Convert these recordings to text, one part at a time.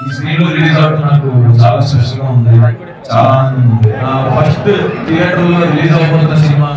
ఈ స్క్రీన్ లో రిలీజ్ అవుతుంది నాకు చాలా స్పెషల్ గా ఉంది, చాలా ఆనందం ఉంది. ఫస్ట్ థియేటర్ లో రిలీజ్ అవబోతున్న సినిమా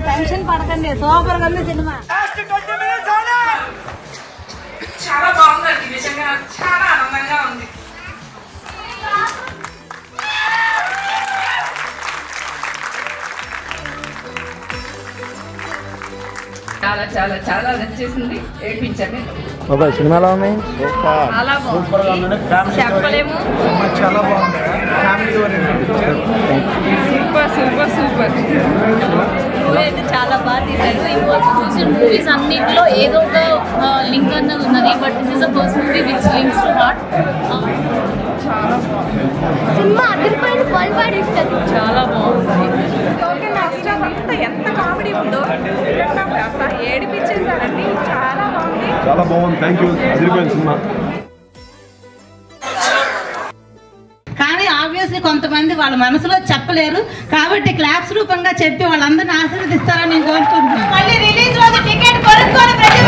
టెన్షన్ పడకండి, సూపర్ గా ఉంది సినిమా. చాలా బాగుందండి, నిజంగా చాలా ఆనందంగా ఉంది. చాలా చాలా చాలా నచ్చేసింది, ఏడ్పించండి. సినిమా ఎలా ఉన్నాయి? చాలా బాగుంది, చెప్పలేము. చాలా బాగుంది, family oriented picture. Super super super. Movie అయితే చాలా బాగా తీశారు. ఇంకొక చూసిన మూవీస్ అన్నింటిలో ఏదో ఒక లింక్ అన్నది ఉన్నది, but this is the first movie which links to heart. సినిమా అదిరిపోయిన బాల్ ఇస్తుంది, చాలా బాగుంది. ఎంత కామెడీ ఉందో ఏడిపించేసారండి, చాలా బాగుంది. చాలా బాగుంది, థ్యాంక్ యూ. అదిరిపోయిన సినిమా. కానీ ఆబ్వియస్లీ కొంతమంది వాళ్ళ మనసులో చెప్పలేరు, కాబట్టి క్లాప్స్ రూపంగా చెప్పి వాళ్ళందరినీ ఆశీర్వదిస్తారని నేను కోరుకుంటున్నాను. మళ్ళీ రిలీజ్ రోజు టికెట్ కొనుక్కొని ప్రతి